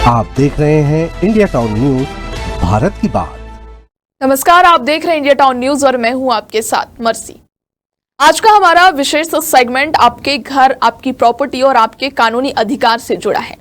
आप देख रहे हैं इंडिया टाउन न्यूज, भारत की बात। नमस्कार, आप देख रहे हैं इंडिया टाउन न्यूज और मैं हूं आपके साथ मर्सी। आज का हमारा विशेष सेगमेंट आपके घर, आपकी प्रॉपर्टी और आपके कानूनी अधिकार से जुड़ा है।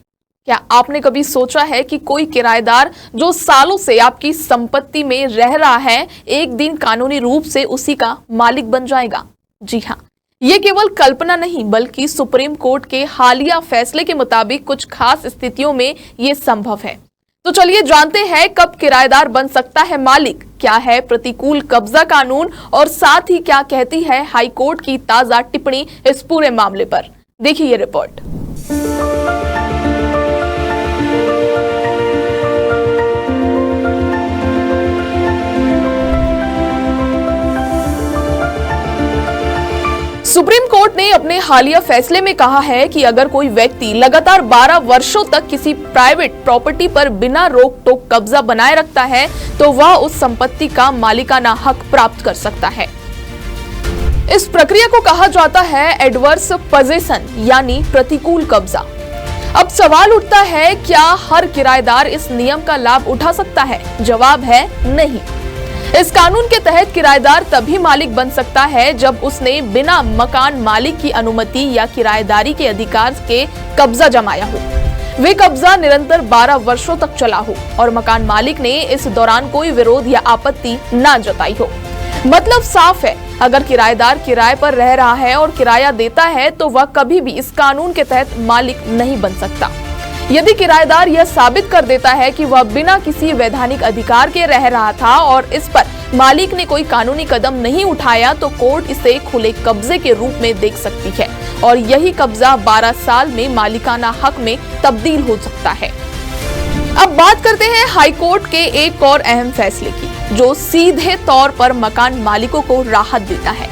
क्या आपने कभी सोचा है कि कोई किराएदार जो सालों से आपकी संपत्ति में रह रहा है, एक दिन कानूनी रूप से उसी का मालिक बन जाएगा? जी हाँ, ये केवल कल्पना नहीं बल्कि सुप्रीम कोर्ट के हालिया फैसले के मुताबिक कुछ खास स्थितियों में ये संभव है। तो चलिए जानते हैं कब किराएदार बन सकता है मालिक, क्या है प्रतिकूल कब्जा कानून और साथ ही क्या कहती है हाई कोर्ट की ताजा टिप्पणी इस पूरे मामले पर। देखिए ये रिपोर्ट। सुप्रीम कोर्ट ने अपने हालिया फैसले में कहा है कि अगर कोई व्यक्ति लगातार 12 वर्षों तक किसी प्राइवेट प्रॉपर्टी पर बिना रोक टोक कब्जा बनाए रखता है तो वह उस संपत्ति का मालिकाना हक प्राप्त कर सकता है। इस प्रक्रिया को कहा जाता है एडवर्स पोजेशन यानी प्रतिकूल कब्जा। अब सवाल उठता है, क्या हर किराएदार इस नियम का लाभ उठा सकता है? जवाब है नहीं। इस कानून के तहत किराएदार तभी मालिक बन सकता है जब उसने बिना मकान मालिक की अनुमति या किराएदारी के अधिकार के कब्जा जमाया हो, वे कब्जा निरंतर 12 वर्षों तक चला हो और मकान मालिक ने इस दौरान कोई विरोध या आपत्ति न जताई हो। मतलब साफ है, अगर किराएदार किराए पर रह रहा है और किराया देता है तो वह कभी भी इस कानून के तहत मालिक नहीं बन सकता। यदि किराएदार यह साबित कर देता है कि वह बिना किसी वैधानिक अधिकार के रह रहा था और इस पर मालिक ने कोई कानूनी कदम नहीं उठाया तो कोर्ट इसे खुले कब्जे के रूप में देख सकती है और यही कब्जा 12 साल में मालिकाना हक में तब्दील हो सकता है। अब बात करते हैं हाई कोर्ट के एक और अहम फैसले की, जो सीधे तौर पर मकान मालिकों को राहत देता है।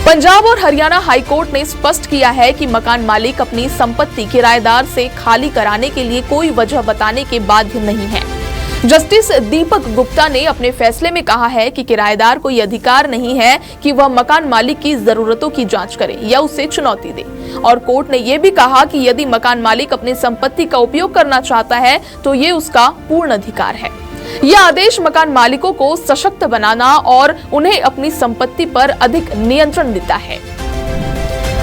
पंजाब और हरियाणा हाई कोर्ट ने स्पष्ट किया है कि मकान मालिक अपनी संपत्ति किराएदार से खाली कराने के लिए कोई वजह बताने के बाध्य नहीं है। जस्टिस दीपक गुप्ता ने अपने फैसले में कहा है कि किराएदार को यह अधिकार नहीं है कि वह मकान मालिक की जरूरतों की जांच करे या उसे चुनौती दे। और कोर्ट ने यह भी कहा कि यदि मकान मालिक अपनी संपत्ति का उपयोग करना चाहता है तो ये उसका पूर्ण अधिकार है। यह आदेश मकान मालिकों को सशक्त बनाना और उन्हें अपनी संपत्ति पर अधिक नियंत्रण देता है।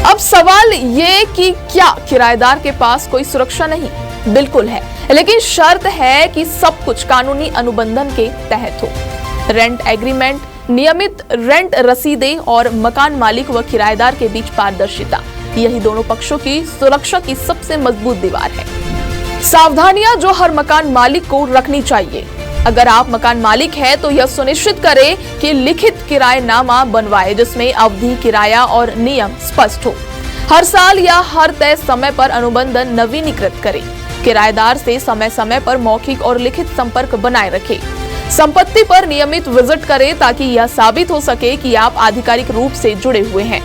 अब सवाल ये कि क्या किराएदार के पास कोई सुरक्षा नहीं? बिल्कुल है, लेकिन शर्त है कि सब कुछ कानूनी अनुबंधन के तहत हो। रेंट एग्रीमेंट, नियमित रेंट रसीदें और मकान मालिक व किराएदार के बीच पारदर्शिता, यही दोनों पक्षों की सुरक्षा की सबसे मजबूत दीवार है। सावधानियां जो हर मकान मालिक को रखनी चाहिए। अगर आप मकान मालिक हैं तो यह सुनिश्चित करें कि लिखित किराएनामा बनवाए जिसमें अवधि, किराया और नियम स्पष्ट हो। हर साल या हर तय समय पर अनुबंधन नवीनीकृत करें। किराएदार से समय समय पर मौखिक और लिखित संपर्क बनाए रखें। संपत्ति पर नियमित विजिट करें ताकि यह साबित हो सके कि आप आधिकारिक रूप से जुड़े हुए हैं।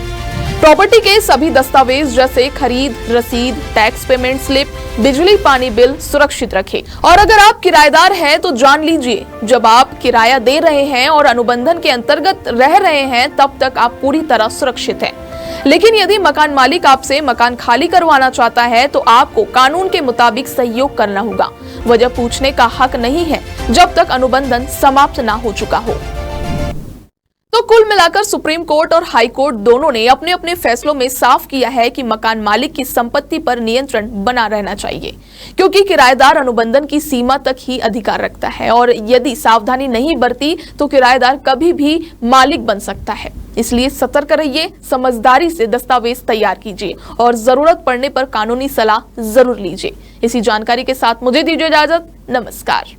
प्रॉपर्टी के सभी दस्तावेज जैसे खरीद रसीद, टैक्स पेमेंट स्लिप, बिजली पानी बिल सुरक्षित रखें। और अगर आप किराएदार हैं तो जान लीजिए, जब आप किराया दे रहे हैं और अनुबंधन के अंतर्गत रह रहे हैं तब तक आप पूरी तरह सुरक्षित हैं। लेकिन यदि मकान मालिक आपसे मकान खाली करवाना चाहता है तो आपको कानून के मुताबिक सहयोग करना होगा। वजह पूछने का हक नहीं है जब तक अनुबंधन समाप्त ना हो चुका हो। तो कुल मिलाकर सुप्रीम कोर्ट और हाई कोर्ट दोनों ने अपने अपने फैसलों में साफ किया है कि मकान मालिक की संपत्ति पर नियंत्रण बना रहना चाहिए, क्योंकि किराएदार अनुबंधन की सीमा तक ही अधिकार रखता है और यदि सावधानी नहीं बरती तो किराएदार कभी भी मालिक बन सकता है। इसलिए सतर्क रहिए, समझदारी से दस्तावेज तैयार कीजिए और जरूरत पड़ने पर कानूनी सलाह जरूर लीजिए। इसी जानकारी के साथ मुझे दीजिए इजाजत। नमस्कार।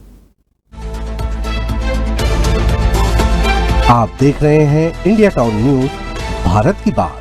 आप देख रहे हैं इंडिया टाउन न्यूज, भारत की बात।